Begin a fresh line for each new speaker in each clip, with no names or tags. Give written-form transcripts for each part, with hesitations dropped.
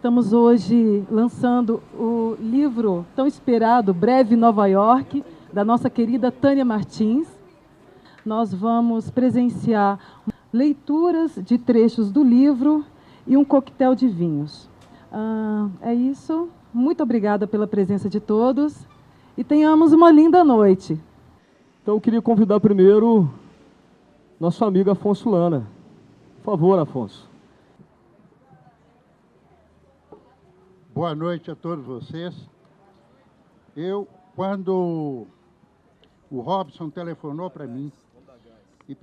Estamos hoje lançando o livro tão esperado, Breve Nova York, da nossa querida Tânia Martins. Nós vamos presenciar leituras de trechos do livro e um coquetel de vinhos. É isso. Muito obrigada pela presença de todos e tenhamos uma linda noite.
Então eu queria convidar primeiro nosso amigo Afonso Lana. Por favor, Afonso.
Boa noite a todos vocês. Quando o Robson telefonou para mim e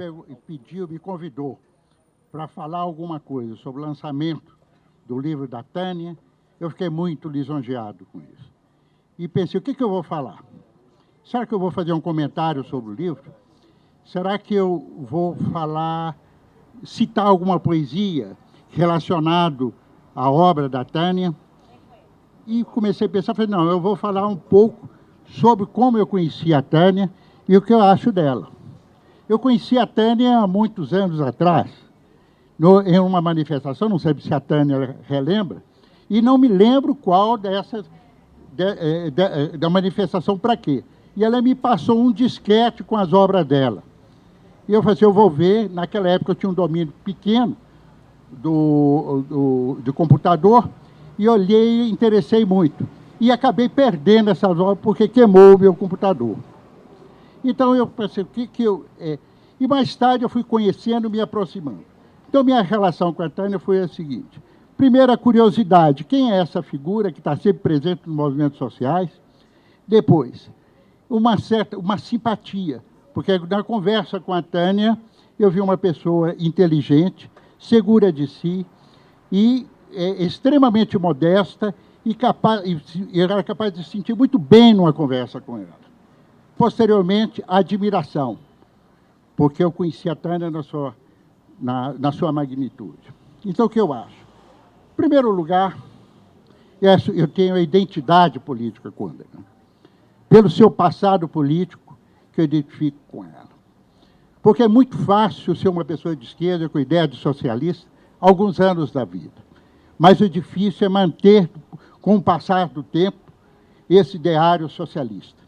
me convidou para falar alguma coisa sobre o lançamento do livro da Tânia, eu fiquei muito lisonjeado com isso. E pensei, o que eu vou falar? Será que eu vou fazer um comentário sobre o livro? Será que eu vou citar alguma poesia relacionada à obra da Tânia? E comecei a pensar, falei, não, eu vou falar um pouco sobre como eu conheci a Tânia e o que eu acho dela. Eu conheci a Tânia há muitos anos atrás, em uma manifestação, não sei se a Tânia relembra, e não me lembro qual da manifestação para quê. E ela me passou um disquete com as obras dela. E eu falei assim, eu vou ver, naquela época eu tinha um domínio pequeno de computador, e olhei e interessei muito. E acabei perdendo essas obras porque queimou o meu computador. Então eu pensei, E mais tarde eu fui conhecendo, me aproximando. Então minha relação com a Tânia foi a seguinte. Primeira curiosidade, quem é essa figura que está sempre presente nos movimentos sociais? Depois, uma simpatia, porque na conversa com a Tânia, eu vi uma pessoa inteligente, segura de si e extremamente modesta e era capaz de se sentir muito bem numa conversa com ela. Posteriormente, a admiração, porque eu conheci a Tânia na sua magnitude. Então, o que eu acho? Em primeiro lugar, eu tenho a identidade política com ela, pelo seu passado político, que eu identifico com ela. Porque é muito fácil ser uma pessoa de esquerda com ideia de socialista alguns anos da vida. Mas o difícil é manter, com o passar do tempo, esse ideário socialista.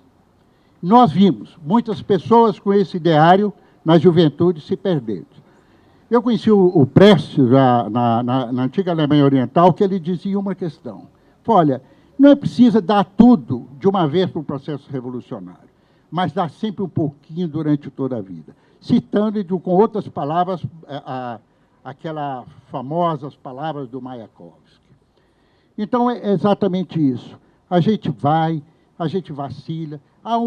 Nós vimos muitas pessoas com esse ideário na juventude se perdendo. Eu conheci o Prestes, na antiga Alemanha Oriental, que ele dizia uma questão. Olha, não é preciso dar tudo de uma vez para o processo revolucionário, mas dar sempre um pouquinho durante toda a vida. Citando, com outras palavras, aquelas famosas palavras do Mayakovsky. Então, é exatamente isso. A gente vacila, há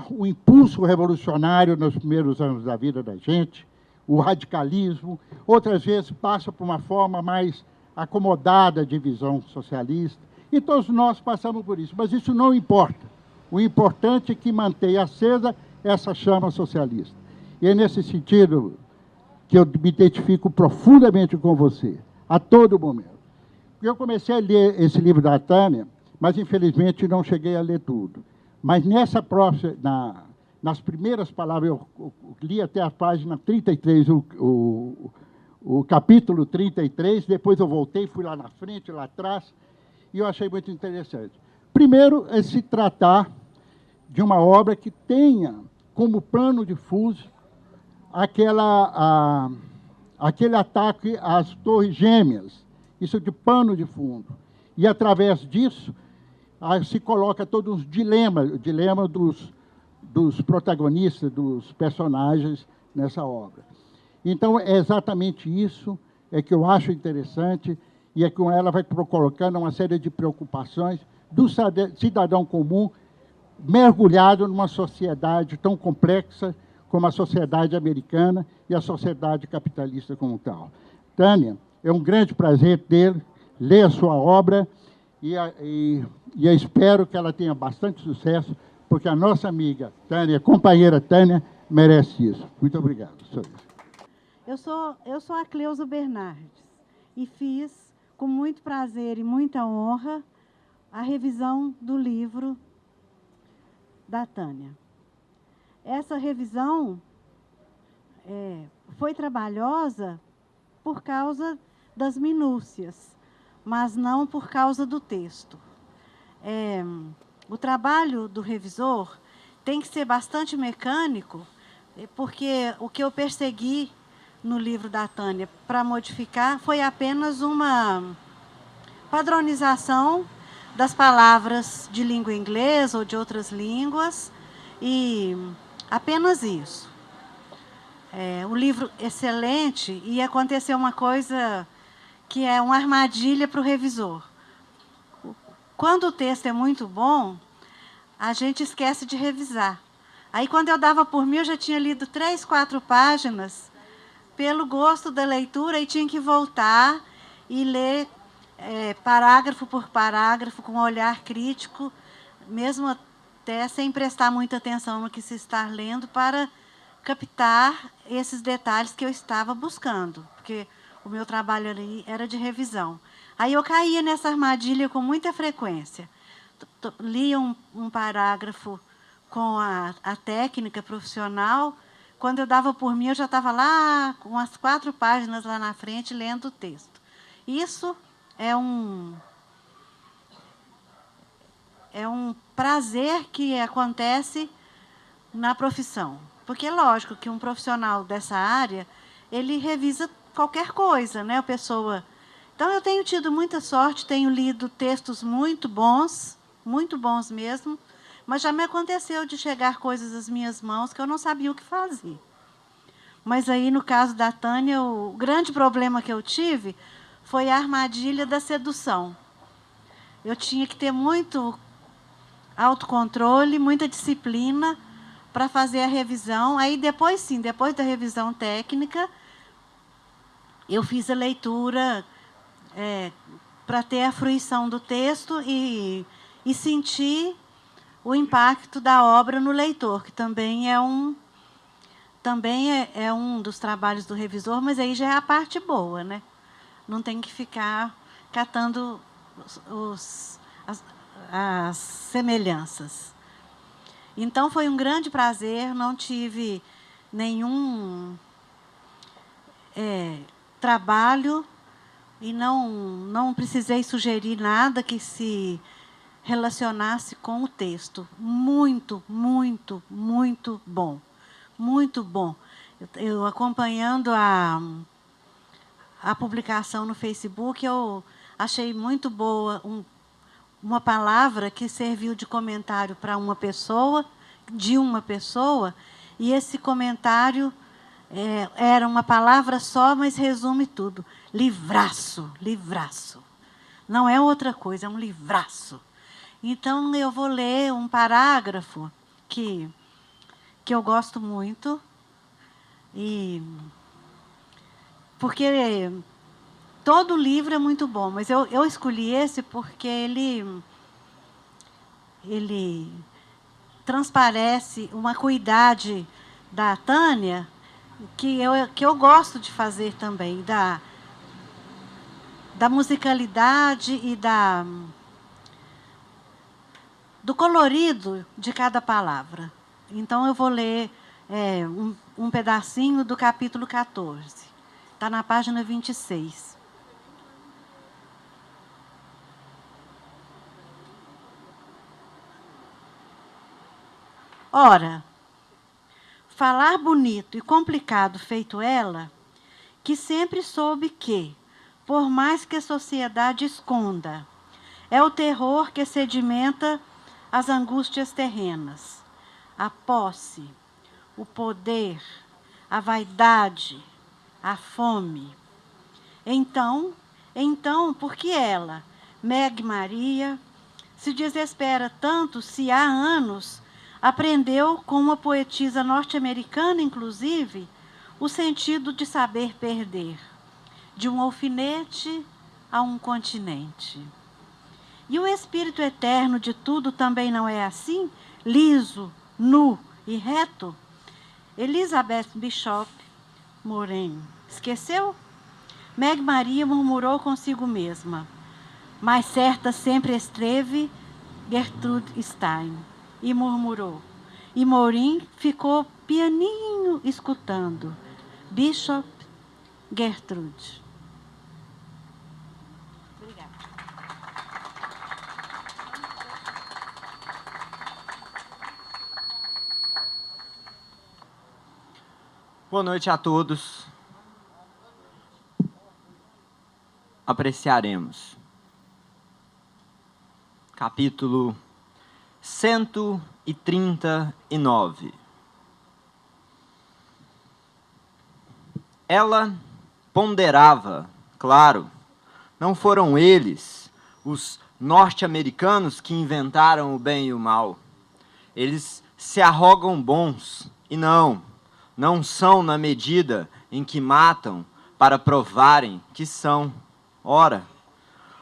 um impulso revolucionário nos primeiros anos da vida da gente, o radicalismo, outras vezes passa por uma forma mais acomodada de visão socialista, e todos nós passamos por isso, mas isso não importa. O importante é que mantenha acesa essa chama socialista. E é nesse sentido que eu me identifico profundamente com você, a todo momento. Eu comecei a ler esse livro da Tânia, mas, infelizmente, não cheguei a ler tudo. Mas nas primeiras palavras, eu li até a página 33, o capítulo 33, depois eu voltei, fui lá na frente, lá atrás, e eu achei muito interessante. Primeiro, é se tratar de uma obra que tenha como plano de fundo aquele ataque às Torres Gêmeas, isso de pano de fundo. E, através disso, se coloca todos os dilemas, o dilema dos protagonistas, dos personagens nessa obra. Então, é exatamente isso que eu acho interessante, e é com ela vai colocando uma série de preocupações do cidadão comum mergulhado numa sociedade tão complexa como a sociedade americana e a sociedade capitalista como tal. Tânia, é um grande prazer ler a sua obra e eu espero que ela tenha bastante sucesso, porque a nossa amiga Tânia, companheira Tânia, merece isso. Muito obrigado.
Eu sou a Cleusa Bernardes e fiz, com muito prazer e muita honra, a revisão do livro da Tânia. Essa revisão foi trabalhosa por causa das minúcias, mas não por causa do texto. O trabalho do revisor tem que ser bastante mecânico, porque o que eu persegui no livro da Tânia para modificar foi apenas uma padronização das palavras de língua inglesa ou de outras línguas, e apenas isso. Um livro excelente, e aconteceu uma coisa que é uma armadilha para o revisor. Quando o texto é muito bom, a gente esquece de revisar. Aí, quando eu dava por mim, eu já tinha lido 3, 4 páginas, pelo gosto da leitura, e tinha que voltar e ler parágrafo por parágrafo, com um olhar crítico, mesmo até sem prestar muita atenção no que se está lendo, para captar esses detalhes que eu estava buscando, porque o meu trabalho ali era de revisão. Aí eu caía nessa armadilha com muita frequência. Lia um parágrafo com a técnica profissional, quando eu dava por mim, eu já estava lá, com as 4 páginas lá na frente, lendo o texto. Isso é um prazer que acontece na profissão. Porque é lógico que um profissional dessa área, ele revisa qualquer coisa, né, a pessoa. Então, eu tenho tido muita sorte, tenho lido textos muito bons mesmo, mas já me aconteceu de chegar coisas às minhas mãos que eu não sabia o que fazer. Mas aí, no caso da Tânia, o grande problema que eu tive foi a armadilha da sedução. Eu tinha que ter muito autocontrole, muita disciplina para fazer a revisão. Aí, depois, sim, depois da revisão técnica, eu fiz a leitura para ter a fruição do texto e sentir o impacto da obra no leitor, que também é um dos trabalhos do revisor, mas aí já é a parte boa, né? Não tem que ficar catando as semelhanças. Então, foi um grande prazer, não tive nenhum trabalho e não precisei sugerir nada que se relacionasse com o texto. Muito, muito, muito bom. Muito bom. Eu acompanhando a publicação no Facebook, eu achei muito boa uma palavra que serviu de comentário para uma pessoa, e esse comentário era uma palavra só, mas resume tudo. Livraço, livraço. Não é outra coisa, é um livraço. Então, eu vou ler um parágrafo que eu gosto muito, porque todo livro é muito bom, mas eu escolhi esse porque ele transparece uma cuidade da Tânia que eu gosto de fazer também, da musicalidade e do colorido de cada palavra. Então, eu vou ler um pedacinho do capítulo 14. Está na página 26. Ora, falar bonito e complicado feito ela, que sempre soube que, por mais que a sociedade esconda, é o terror que sedimenta as angústias terrenas, a posse, o poder, a vaidade, a fome. Então, por que ela, Meg Maria, se desespera tanto se há anos aprendeu com uma poetisa norte-americana, inclusive, o sentido de saber perder, de um alfinete a um continente? E o espírito eterno de tudo também não é assim, liso, nu e reto? Elizabeth Bishop Morin. Esqueceu? Meg Maria murmurou consigo mesma. Mais certa sempre esteve Gertrude Stein. E murmurou. E Morin ficou pianinho Bishop, Gertrude. Obrigada.
Boa noite a todos. Apreciaremos. Capítulo 139. Ela ponderava, claro, não foram eles, os norte-americanos, que inventaram o bem e o mal. Eles se arrogam bons e não são na medida em que matam para provarem que são. Ora,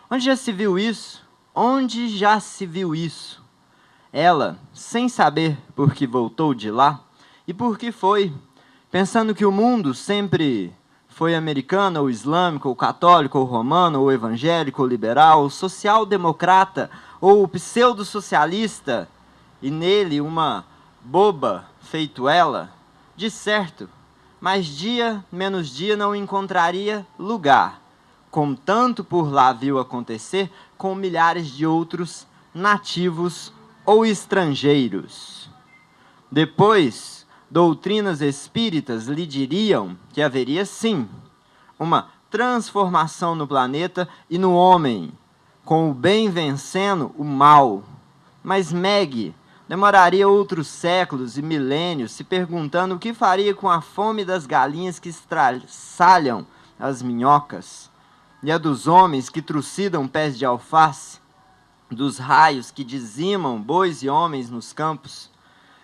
onde já se viu isso? Onde já se viu isso? Ela, sem saber por que voltou de lá e por que foi, pensando que o mundo sempre foi americano, ou islâmico, ou católico, ou romano, ou evangélico, ou liberal, ou social-democrata, ou pseudo-socialista, e nele uma boba feito ela, de certo, mas dia menos dia não encontraria lugar, como tanto por lá viu acontecer com milhares de outros nativos ou estrangeiros. Depois, doutrinas espíritas lhe diriam que haveria sim uma transformação no planeta e no homem, com o bem vencendo o mal. Mas Meg demoraria outros séculos e milênios se perguntando o que faria com a fome das galinhas que estraçalham as minhocas, e a dos homens que trucidam pés de alface, dos raios que dizimam bois e homens nos campos.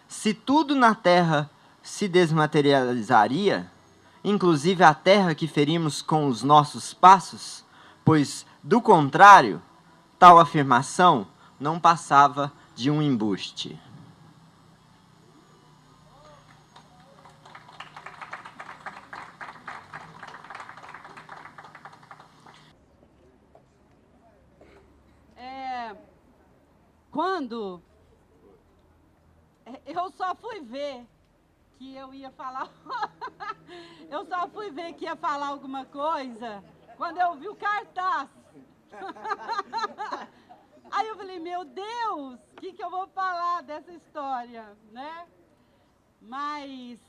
Se tudo na terra se desmaterializaria, inclusive a terra que ferimos com os nossos passos, pois, do contrário, tal afirmação não passava de um embuste.
Quando eu só fui ver que eu ia falar, eu só fui ver que ia falar alguma coisa quando eu vi o cartaz. Aí eu falei, meu Deus, o que eu vou falar dessa história, né? Mas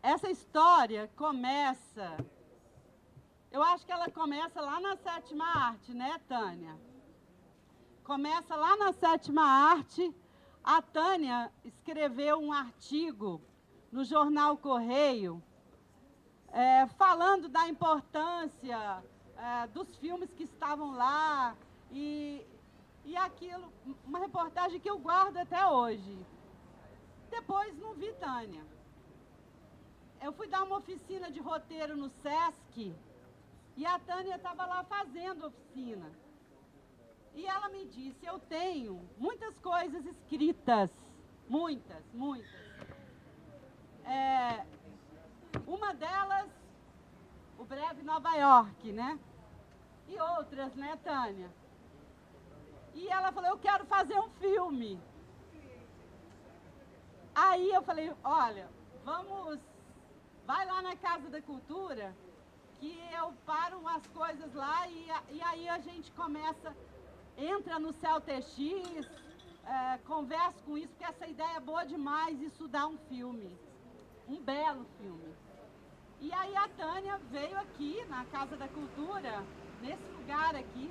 essa história começa, eu acho que ela começa lá na sétima arte, né, Tânia? Começa lá na sétima arte. A Tânia escreveu um artigo no jornal Correio, falando da importância dos filmes que estavam lá, e aquilo, uma reportagem que eu guardo até hoje. Depois não vi Tânia. Eu fui dar uma oficina de roteiro no Sesc, e a Tânia estava lá fazendo oficina. E ela me disse, eu tenho muitas coisas escritas, muitas. Uma delas, o Breve Nova York, né? E outras, né, Tânia? E ela falou, eu quero fazer um filme. Aí eu falei, olha, vai lá na Casa da Cultura, que eu paro umas coisas lá e aí a gente começa... Entra no CELTX, converso com isso, porque essa ideia é boa demais, isso dá um filme, um belo filme. E aí a Tânia veio aqui na Casa da Cultura, nesse lugar aqui,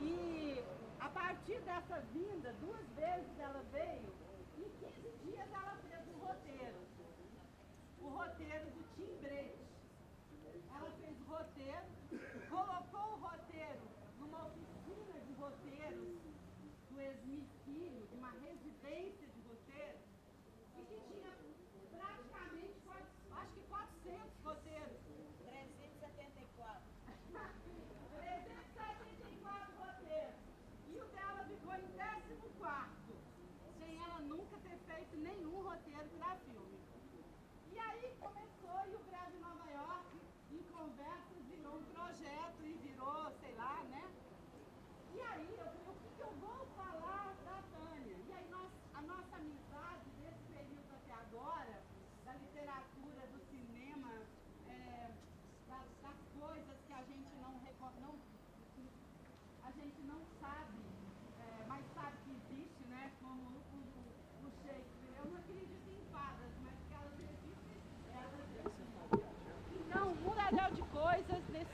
e a partir dessa vinda, 2 vezes ela veio, em 15 dias ela fez o roteiro do Tim Brett. Ela fez o roteiro, colocou o roteiro numa oficina de roteiros do Esmir Filho, de uma residência de roteiros, e que tinha praticamente, acho que 400 roteiros. 374. 374 roteiros. E o dela ficou em 14º, sem ela nunca ter feito nenhum roteiro para filme. E aí começou, e o Breve Nova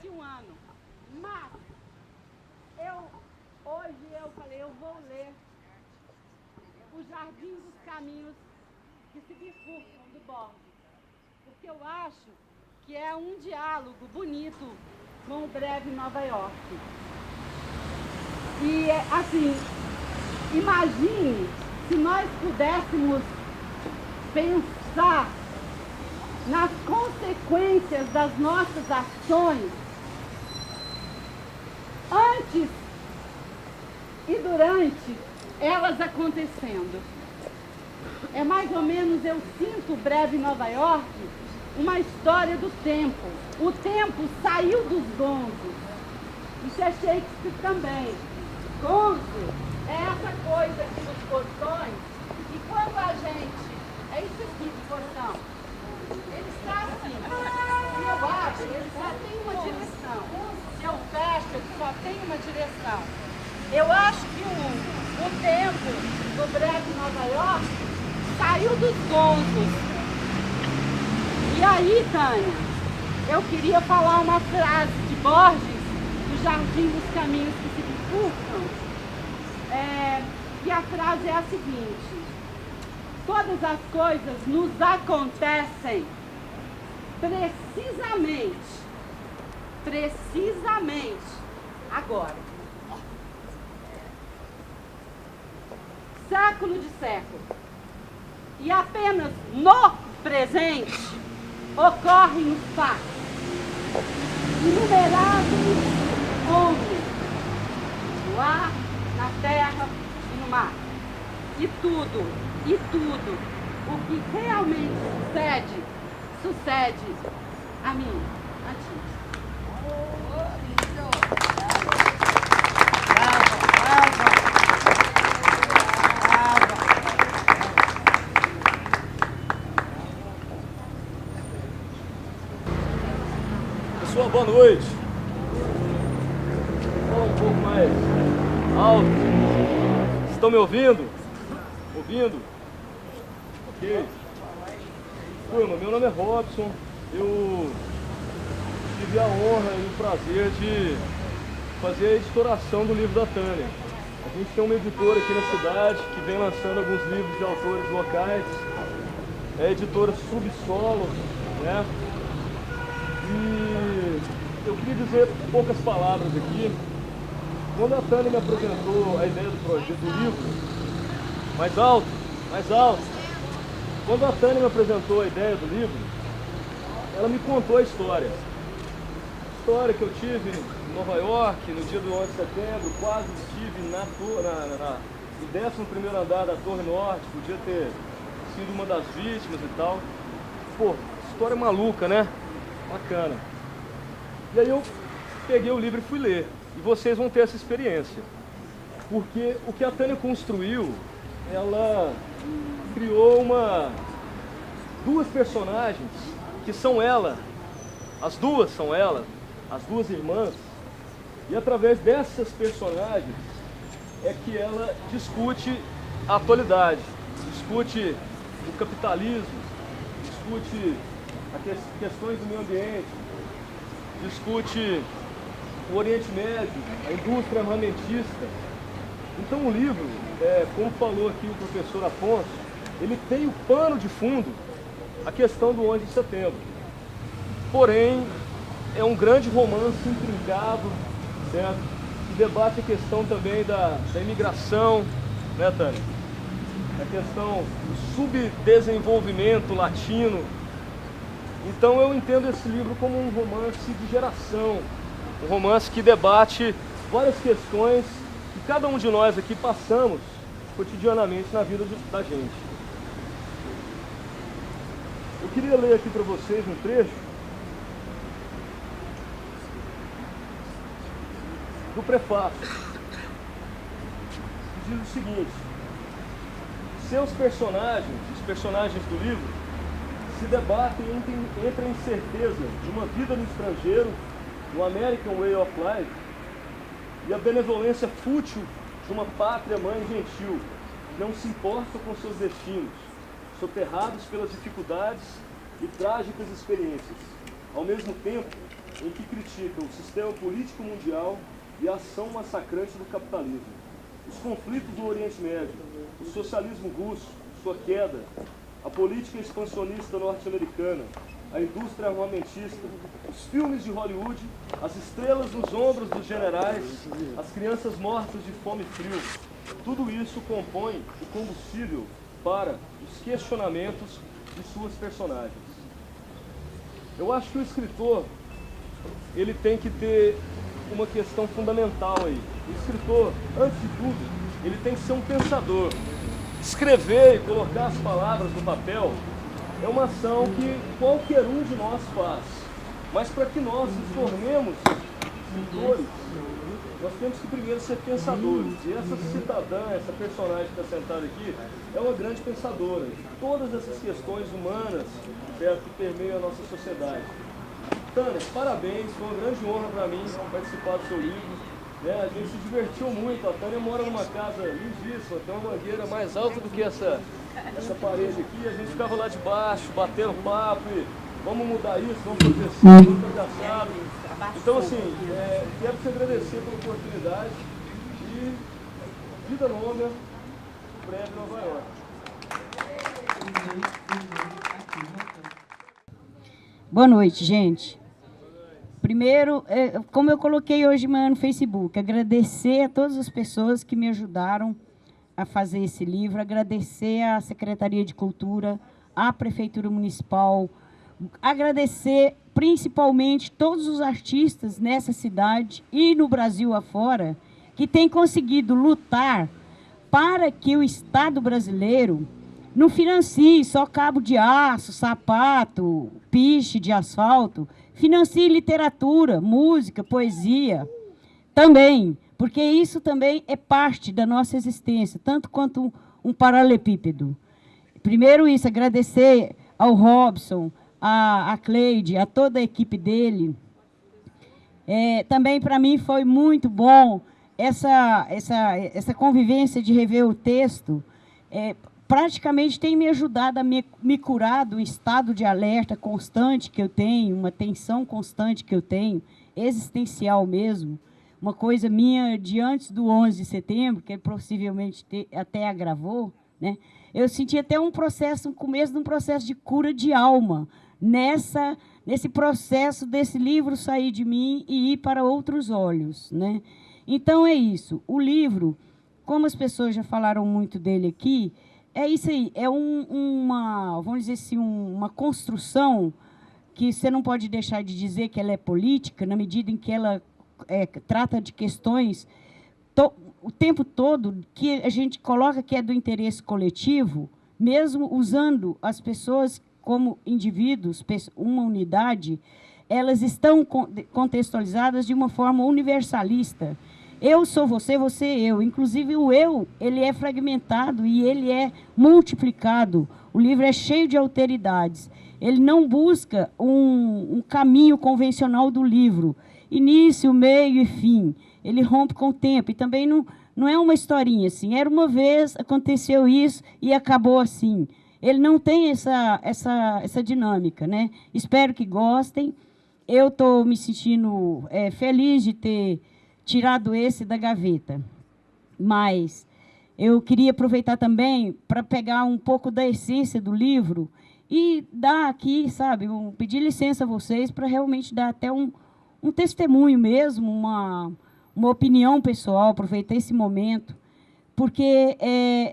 21 anos. Mas hoje eu falei, eu vou ler O Jardim dos Caminhos que se bifurcam, do Borges, porque eu acho que é um diálogo bonito com o breve Nova York. E, assim, imagine se nós pudéssemos pensar nas consequências das nossas ações antes e durante elas acontecendo. É mais ou menos, eu sinto, breve Nova York, uma história do tempo. O tempo saiu dos gonzos. Isso é Shakespeare também. Gonzo é essa coisa aqui nos portões, e quando a gente... É isso aqui do portão. Ele está assim. E eu acho que ele só tem uma direção. Se eu fecho, ele só tem uma direção. Eu acho que o tempo do breve Nova York saiu dos gonzos. E aí, Tânia, eu queria falar uma frase de Borges, do Jardim dos Caminhos que se bifurcam. E a frase é a seguinte: todas as coisas nos acontecem precisamente agora. Século de século. E apenas no presente ocorrem os fatos. Inumeráveis homens, no ar, na terra e no mar. E tudo, o que realmente sucede a mim, a ti.
Pessoal, boa noite. Fala um pouco mais alto. Estão me ouvindo? Ouvindo? Ok. Turma, meu nome é Robson. Eu tive a honra e o prazer de fazer a editoração do livro da Tânia. A gente tem uma editora aqui na cidade que vem lançando alguns livros de autores locais. É a editora Subsolo, né? E eu queria dizer poucas palavras aqui. Quando a Tânia me apresentou a ideia do projeto do livro, mais alto. Quando a Tânia me apresentou a ideia do livro, ela me contou a história. A história que eu tive em Nova York, no dia do 11 de setembro, quase estive no 11º andar da Torre Norte, podia ter sido uma das vítimas e tal. Pô, história maluca, né? Bacana. E aí eu peguei o livro e fui ler. E vocês vão ter essa experiência. Porque o que a Tânia construiu, ela criou duas personagens que são ela. As duas são ela, as duas irmãs. E através dessas personagens é que ela discute a atualidade, discute o capitalismo, discute as questões do meio ambiente, discute o Oriente Médio, a indústria armamentista. Então o livro, como falou aqui o professor Afonso, ele tem o pano de fundo a questão do 11 de setembro. Porém, é um grande romance intrincado, certo? Que debate a questão também da imigração, né, Tânia? A questão do subdesenvolvimento latino. Então eu entendo esse livro como um romance de geração, um romance que debate várias questões que cada um de nós aqui passamos cotidianamente na vida da gente. Eu queria ler aqui para vocês um trecho do prefácio, que diz o seguinte: seus personagens, os personagens do livro, se debatem entre a incerteza de uma vida no estrangeiro, no American Way of Life, e a benevolência fútil de uma pátria-mãe gentil, que não se importa com seus destinos, soterrados pelas dificuldades e trágicas experiências. Ao mesmo tempo, em que critica o sistema político mundial e a ação massacrante do capitalismo, os conflitos no Oriente Médio, o socialismo russo, sua queda, a política expansionista norte-americana, a indústria armamentista, os filmes de Hollywood, as estrelas nos ombros dos generais, as crianças mortas de fome e frio. Tudo isso compõe o combustível para os questionamentos de suas personagens. Eu acho que o escritor, ele tem que ter uma questão fundamental aí. O escritor, antes de tudo, ele tem que ser um pensador. Escrever e colocar as palavras no papel é uma ação que qualquer um de nós faz. Mas para que nós nos tornemos escritores, nós temos que primeiro ser pensadores. E essa cidadã, essa personagem que está sentada aqui, é uma grande pensadora de todas essas questões humanas, certo, que permeiam a nossa sociedade. Tânia, parabéns, foi uma grande honra para mim participar do seu livro. A gente se divertiu muito. A Tânia mora numa casa lindíssima, tem uma mangueira mais alta do que essa parede aqui. A gente ficava lá de baixo, batendo papo e vamos mudar isso, vamos fazer assim, vamos fazer assado. Então, assim, quero te agradecer pela oportunidade e vida longa, breve Nova York.
Boa noite, gente. Primeiro, como eu coloquei hoje de manhã no Facebook, agradecer a todas as pessoas que me ajudaram a fazer esse livro, agradecer à Secretaria de Cultura, à Prefeitura Municipal, agradecer principalmente todos os artistas nessa cidade e no Brasil afora, que têm conseguido lutar para que o Estado brasileiro não financie só cabo de aço, sapato, piche de asfalto, financie literatura, música, poesia, também, porque isso também é parte da nossa existência, tanto quanto um paralelepípedo. Primeiro isso, agradecer ao Robson, a Cleide, a toda a equipe dele. Também para mim foi muito bom essa convivência de rever o texto, praticamente tem me ajudado a me curar do estado de alerta constante que eu tenho, uma tensão constante que eu tenho, existencial mesmo, uma coisa minha de antes do 11 de setembro, que possivelmente até agravou, né? Eu senti até um começo de um processo de cura de alma, nesse processo desse livro sair de mim e ir para outros olhos, né? Então, é isso. O livro, como as pessoas já falaram muito dele aqui, é isso aí, é vamos dizer assim, uma construção que você não pode deixar de dizer que ela é política, na medida em que ela trata de questões o tempo todo que a gente coloca que é do interesse coletivo, mesmo usando as pessoas como indivíduos, uma unidade, elas estão contextualizadas de uma forma universalista. Eu sou você, você é eu. Inclusive, o eu, ele é fragmentado e ele é multiplicado. O livro é cheio de alteridades. Ele não busca um caminho convencional do livro. Início, meio e fim. Ele rompe com o tempo. E também não é uma historinha assim. Era uma vez, aconteceu isso e acabou assim. Ele não tem essa dinâmica, né? Espero que gostem. Eu estou me sentindo feliz de ter tirado esse da gaveta. Mas eu queria aproveitar também para pegar um pouco da essência do livro e dar aqui, sabe, pedir licença a vocês para realmente dar até um testemunho mesmo, uma opinião pessoal, aproveitar esse momento, porque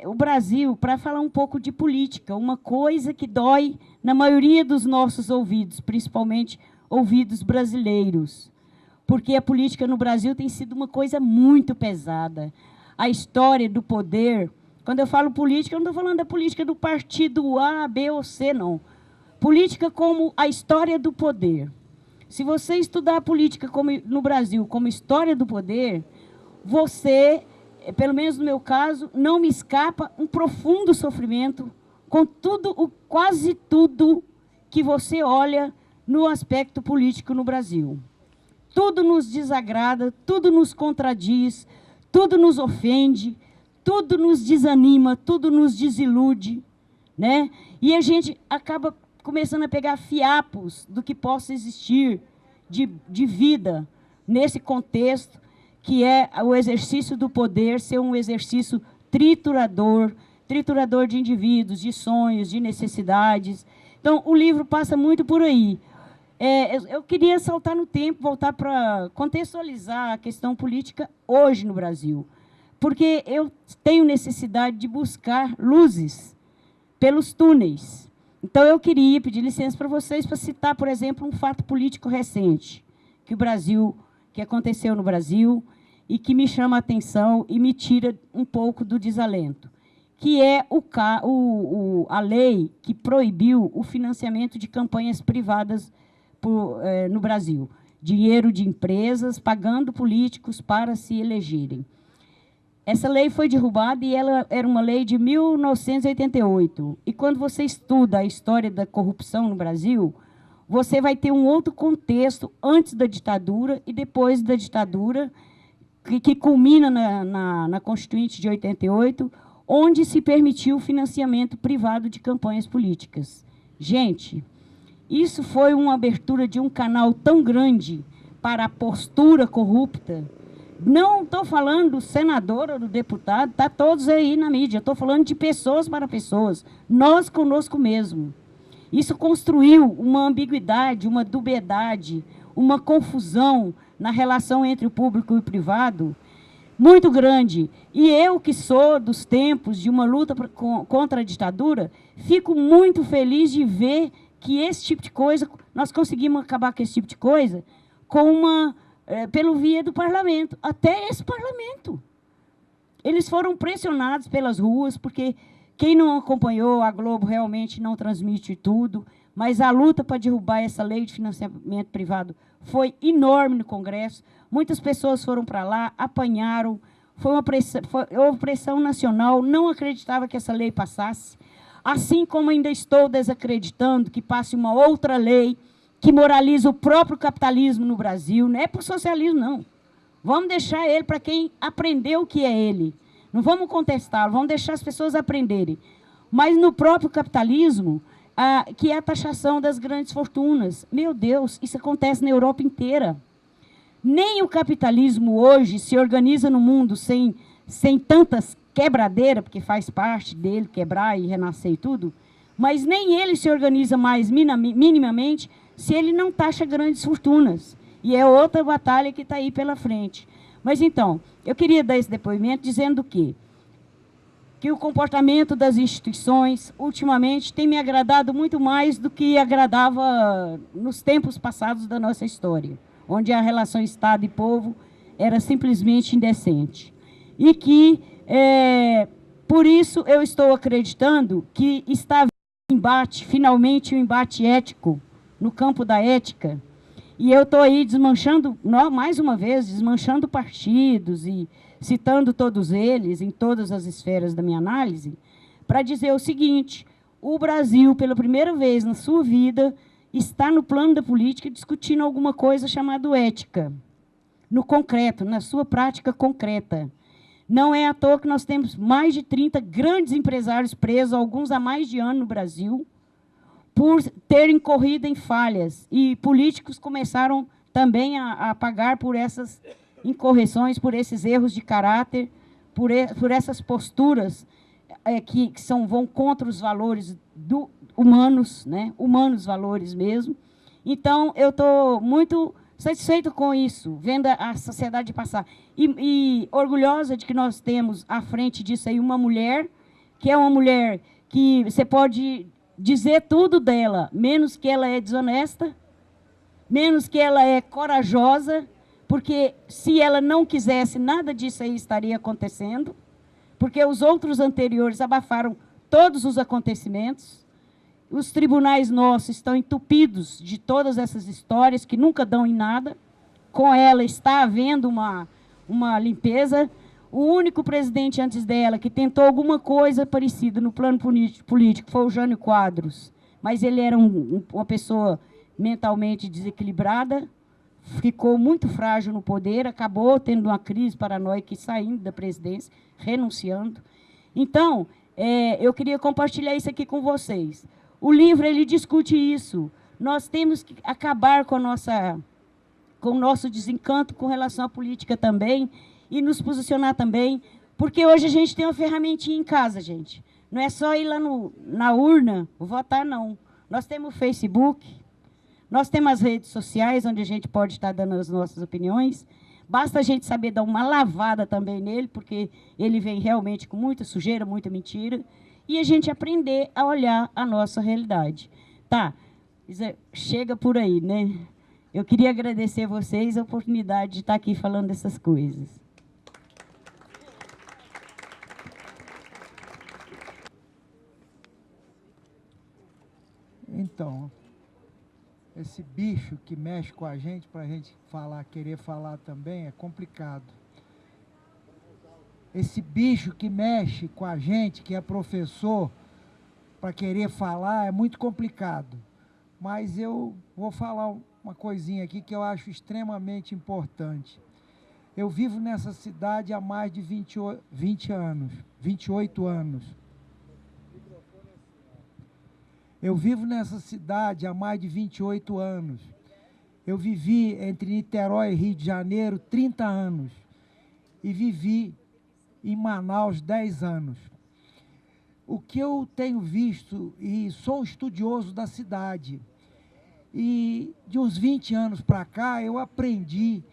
o Brasil, para falar um pouco de política, uma coisa que dói na maioria dos nossos ouvidos, principalmente ouvidos brasileiros, porque a política no Brasil tem sido uma coisa muito pesada. A história do poder, quando eu falo política, eu não estou falando da política do partido A, B ou C, não. Política como a história do poder. Se você estudar a política no Brasil como história do poder, você, pelo menos no meu caso, não me escapa um profundo sofrimento com quase tudo que você olha no aspecto político no Brasil. Tudo nos desagrada, tudo nos contradiz, tudo nos ofende, tudo nos desanima, tudo nos desilude, né? E a gente acaba começando a pegar fiapos do que possa existir de vida nesse contexto que é o exercício do poder ser um exercício triturador de indivíduos, de sonhos, de necessidades. Então, o livro passa muito por aí. Eu queria saltar no tempo, voltar para contextualizar a questão política hoje no Brasil, porque eu tenho necessidade de buscar luzes pelos túneis. Então, eu queria pedir licença para vocês para citar, por exemplo, um fato político recente que aconteceu no Brasil e que me chama a atenção e me tira um pouco do desalento, que é a lei que proibiu o financiamento de campanhas privadas no Brasil. Dinheiro de empresas pagando políticos para se elegerem. Essa lei foi derrubada e ela era uma lei de 1988. E quando você estuda a história da corrupção no Brasil, você vai ter um outro contexto antes da ditadura e depois da ditadura, que culmina na Constituinte de 88, onde se permitiu o financiamento privado de campanhas políticas. Gente, isso foi uma abertura de um canal tão grande para a postura corrupta. Não estou falando do senador ou do deputado, está todos aí na mídia. Estou falando de pessoas para pessoas, nós conosco mesmo. Isso construiu uma ambiguidade, uma dubiedade, uma confusão na relação entre o público e o privado muito grande. E eu, que sou dos tempos de uma luta contra a ditadura, fico muito feliz de ver que esse tipo de coisa, nós conseguimos acabar com esse tipo de coisa pelo via do parlamento. Até esse parlamento. Eles foram pressionados pelas ruas, porque quem não acompanhou, a Globo realmente não transmite tudo, mas a luta para derrubar essa lei de financiamento privado foi enorme no Congresso. Muitas pessoas foram para lá, apanharam, houve pressão nacional, não acreditava que essa lei passasse. Assim como ainda estou desacreditando que passe uma outra lei que moraliza o próprio capitalismo no Brasil. Não é para o socialismo, não. Vamos deixar ele para quem aprendeu o que é ele. Não vamos contestá-lo, vamos deixar as pessoas aprenderem. Mas no próprio capitalismo, que é a taxação das grandes fortunas. Meu Deus, isso acontece na Europa inteira. Nem o capitalismo hoje se organiza no mundo sem tantas quebradeiras, porque faz parte dele quebrar e renascer e tudo, mas nem ele se organiza mais minimamente se ele não taxa grandes fortunas. E é outra batalha que está aí pela frente. Mas, então, eu queria dar esse depoimento dizendo que o comportamento das instituições, ultimamente, tem me agradado muito mais do que agradava nos tempos passados da nossa história, onde a relação Estado e povo era simplesmente indecente. E que, por isso, eu estou acreditando que está havendo um embate, finalmente, um embate ético, no campo da ética. E eu estou aí desmanchando, mais uma vez, desmanchando partidos e citando todos eles, em todas as esferas da minha análise, para dizer o seguinte: o Brasil, pela primeira vez na sua vida, está no plano da política discutindo alguma coisa chamada ética, no concreto, na sua prática concreta. Não é à toa que nós temos mais de 30 grandes empresários presos, alguns há mais de ano no Brasil, por terem corrido em falhas. E políticos começaram também a pagar por essas incorreções, por esses erros de caráter, por essas posturas que vão contra os valores humanos, né? Humanos valores mesmo. Então, eu estou muito satisfeito com isso, vendo a sociedade passar. E orgulhosa de que nós temos à frente disso aí uma mulher, que é uma mulher que você pode dizer tudo dela, menos que ela é desonesta, menos que ela é corajosa, porque se ela não quisesse, nada disso aí estaria acontecendo, porque os outros anteriores abafaram todos os acontecimentos. Os tribunais nossos estão entupidos de todas essas histórias que nunca dão em nada. Com ela está havendo uma limpeza. O único presidente antes dela que tentou alguma coisa parecida no plano político foi o Jânio Quadros, mas ele era uma pessoa mentalmente desequilibrada, ficou muito frágil no poder, acabou tendo uma crise paranoica e saindo da presidência, renunciando. Então, eu queria compartilhar isso aqui com vocês. O livro ele discute isso. Nós temos que acabar com a nossa com o nosso desencanto com relação à política também, e nos posicionar também, porque hoje a gente tem uma ferramentinha em casa, gente. Não é só ir lá na urna votar, não. Nós temos o Facebook, nós temos as redes sociais, onde a gente pode estar dando as nossas opiniões. Basta a gente saber dar uma lavada também nele, porque ele vem realmente com muita sujeira, muita mentira, e a gente aprender a olhar a nossa realidade. Tá, chega por aí, né? Eu queria agradecer a vocês a oportunidade de estar aqui falando dessas coisas.
Então, esse bicho que mexe com a gente, para a gente falar, querer falar também, é complicado. Esse bicho que mexe com a gente, que é professor, para querer falar, é muito complicado. Mas eu vou falar uma coisinha aqui que eu acho extremamente importante. Eu vivo nessa cidade há mais de 28 anos. Eu vivo nessa cidade há mais de 28 anos. Eu vivi entre Niterói e Rio de Janeiro 30 anos. E vivi em Manaus 10 anos. O que eu tenho visto, e sou um estudioso da cidade, e de uns 20 anos para cá eu aprendi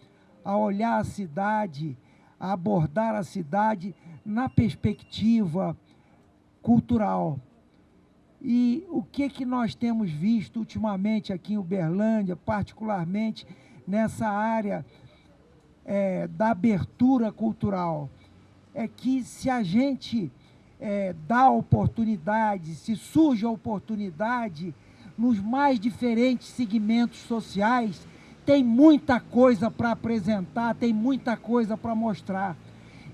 a olhar a cidade, a abordar a cidade na perspectiva cultural. E o que nós temos visto ultimamente aqui em Uberlândia, particularmente nessa área da abertura cultural, é que se a gente dá oportunidade, se surge a oportunidade, nos mais diferentes segmentos sociais, tem muita coisa para apresentar, tem muita coisa para mostrar.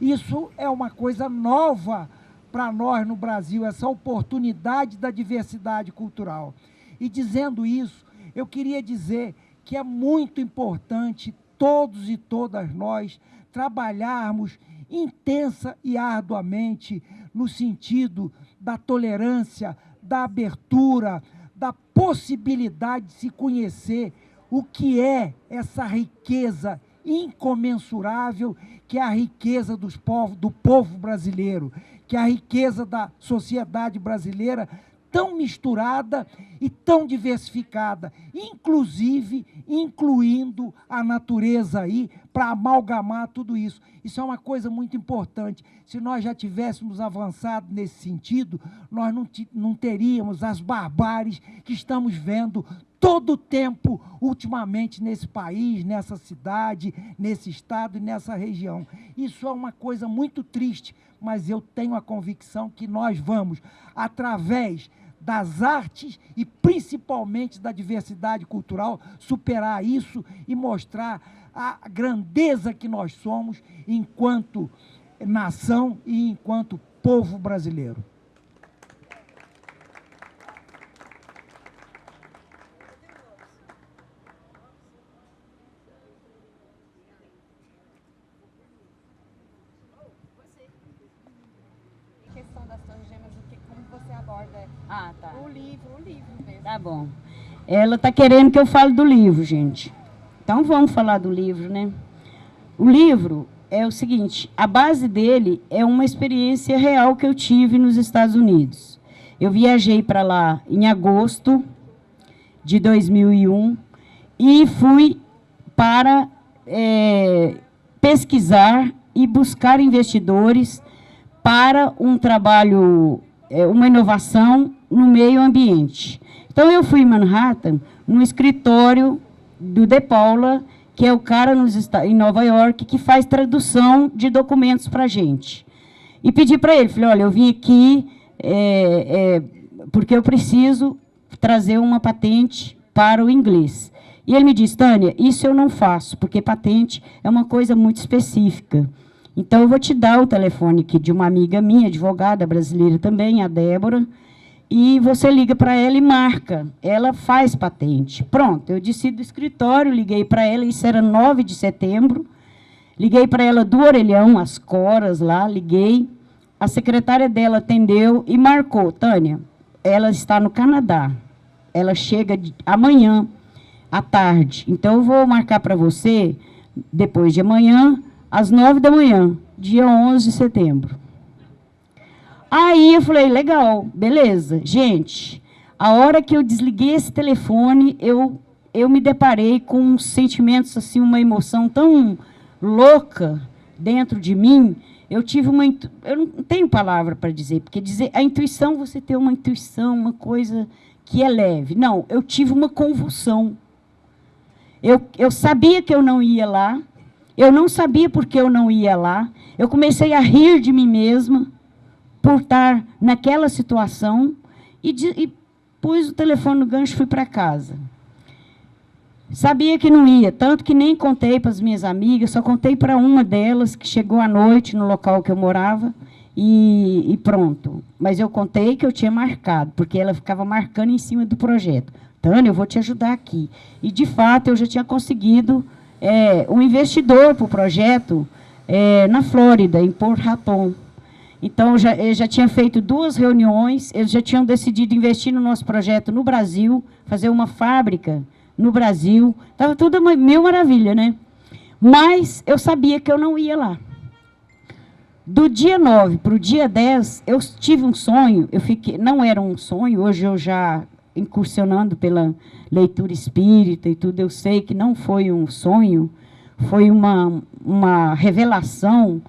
Isso é uma coisa nova para nós no Brasil, essa oportunidade da diversidade cultural. E dizendo isso, eu queria dizer que é muito importante todos e todas nós trabalharmos intensa e arduamente no sentido da tolerância, da abertura, da possibilidade de se conhecer o que é essa riqueza incomensurável, que é a riqueza do povo brasileiro, que é a riqueza da sociedade brasileira, tão misturada e tão diversificada, inclusive incluindo a natureza aí, para amalgamar tudo isso. Isso é uma coisa muito importante. Se nós já tivéssemos avançado nesse sentido, nós não teríamos as barbáries que estamos vendo todo o tempo, ultimamente, nesse país, nessa cidade, nesse estado e nessa região. Isso é uma coisa muito triste, mas eu tenho a convicção que nós vamos, através das artes e principalmente da diversidade cultural, superar isso e mostrar a grandeza que nós somos enquanto nação e enquanto povo brasileiro.
Questão das Torres Gêmeas, como você aborda
tá.
o livro mesmo.
Tá bom. Ela está querendo que eu fale do livro, gente. Então, vamos falar do livro, né? O livro é o seguinte, a base dele é uma experiência real que eu tive nos Estados Unidos. Eu viajei para lá em agosto de 2001 e fui para pesquisar e buscar investidores para um trabalho, uma inovação no meio ambiente. Então, eu fui em Manhattan, no escritório do De Paula, que é o cara em Nova York, que faz tradução de documentos para a gente. E pedi para ele, falei, olha, eu vim aqui porque eu preciso trazer uma patente para o inglês. E ele me disse, Tânia, isso eu não faço, porque patente é uma coisa muito específica. Então, eu vou te dar o telefone aqui de uma amiga minha, advogada brasileira também, a Débora, e você liga para ela e marca. Ela faz patente. Pronto, eu desci do escritório, liguei para ela, isso era 9 de setembro, liguei para ela do Orelhão, as Coras lá, liguei, a secretária dela atendeu e marcou. Tânia, ela está no Canadá, ela chega amanhã, à tarde. Então, eu vou marcar para você, depois de amanhã, às 9 da manhã, dia 11 de setembro. Aí eu falei, legal, beleza. Gente, a hora que eu desliguei esse telefone, eu me deparei com uns sentimentos, assim, uma emoção tão louca dentro de mim. Eu não tenho palavra para dizer, porque a intuição, você tem uma intuição, uma coisa que é leve. Não, eu tive uma convulsão. Eu sabia que eu não ia lá, eu não sabia por que eu não ia lá. Eu comecei a rir de mim mesma por estar naquela situação e pus o telefone no gancho e fui para casa. Sabia que não ia, tanto que nem contei para as minhas amigas, só contei para uma delas, que chegou à noite no local que eu morava, e pronto. Mas eu contei que eu tinha marcado, porque ela ficava marcando em cima do projeto. Tânia, eu vou te ajudar aqui. E, de fato, eu já tinha conseguido um investidor para o projeto na Flórida, em Port Raton. Então, eu já tinha feito 2 reuniões, eles já tinham decidido investir no nosso projeto no Brasil, fazer uma fábrica no Brasil. Estava tudo mil maravilha, né? Mas eu sabia que eu não ia lá. Do dia 9 para o dia 10, eu tive um sonho, não era um sonho, hoje eu já incursionando pela leitura espírita e tudo, eu sei que não foi um sonho, foi uma revelação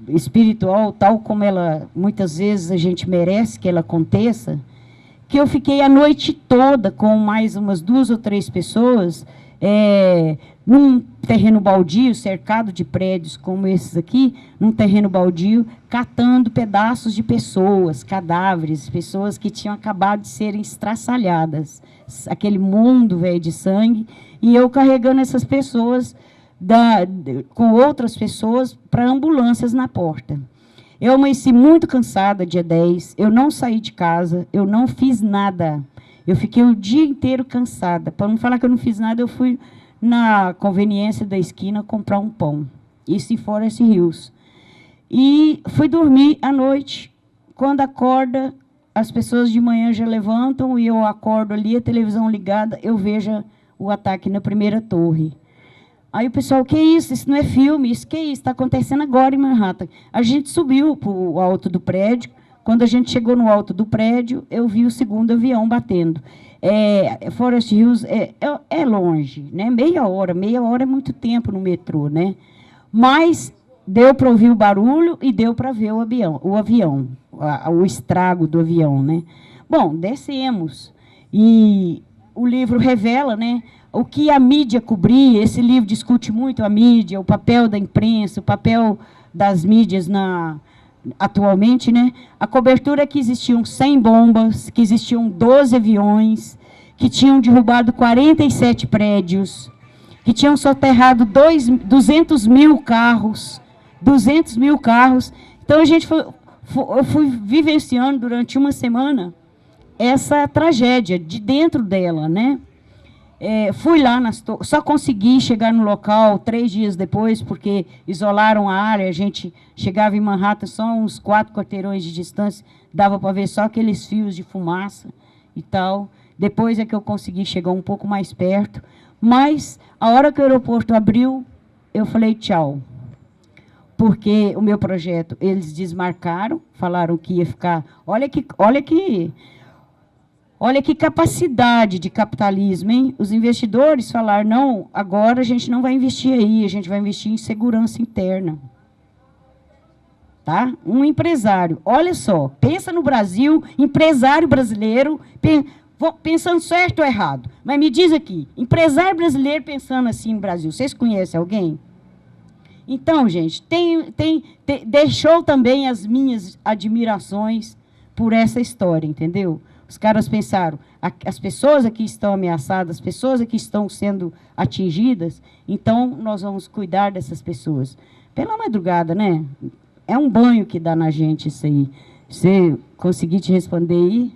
espiritual, tal como ela, muitas vezes, a gente merece que ela aconteça, que eu fiquei a noite toda com mais umas 2 ou 3 pessoas, num terreno baldio, cercado de prédios como esses aqui, num terreno baldio, catando pedaços de pessoas, cadáveres, pessoas que tinham acabado de serem estraçalhadas, aquele mundo velho de sangue, e eu carregando essas pessoas com outras pessoas para ambulâncias na porta. Eu amanheci muito cansada, dia 10, eu não saí de casa, eu não fiz nada. Eu fiquei o dia inteiro cansada. Para não falar que eu não fiz nada, eu fui na conveniência da esquina comprar um pão. Isso em Forest Hills. E fui dormir à noite. Quando acorda, as pessoas de manhã já levantam e eu acordo ali, a televisão ligada, eu vejo o ataque na primeira torre. Aí o pessoal, o que é isso? Isso não é filme, isso que é isso? Está acontecendo agora em Manhattan. A gente subiu para o alto do prédio. Quando a gente chegou no alto do prédio, eu vi o 2º avião batendo. Forest Hills é longe, né? Meia hora é muito tempo no metrô, né? Mas deu para ouvir o barulho e deu para ver o avião, o estrago do avião, né? Bom, descemos. E o livro revela, né, o que a mídia cobria. Esse livro discute muito a mídia, o papel da imprensa, o papel das mídias atualmente, né? A cobertura é que existiam 100 bombas, que existiam 12 aviões, que tinham derrubado 47 prédios, que tinham soterrado 200 mil carros. 200 mil carros. Então, eu fui vivenciando durante uma semana essa tragédia de dentro dela, né? Fui lá, só consegui chegar no local 3 dias depois, porque isolaram a área, a gente chegava em Manhattan só uns 4 quarteirões de distância, dava para ver só aqueles fios de fumaça e tal. Depois é que eu consegui chegar um pouco mais perto, mas a hora que o aeroporto abriu, eu falei tchau. Porque o meu projeto, eles desmarcaram, falaram que ia ficar... Olha que capacidade de capitalismo, hein? Os investidores falaram, não, agora a gente não vai investir aí, a gente vai investir em segurança interna. Tá? Um empresário, olha só, pensa no Brasil, empresário brasileiro, pensando certo ou errado. Mas me diz aqui, empresário brasileiro pensando assim no Brasil, vocês conhecem alguém? Então, gente, deixou também as minhas admirações por essa história, entendeu? Os caras pensaram, as pessoas aqui estão ameaçadas, as pessoas aqui estão sendo atingidas, então nós vamos cuidar dessas pessoas. Pela madrugada, né? É um banho que dá na gente isso aí. Você conseguir te responder aí?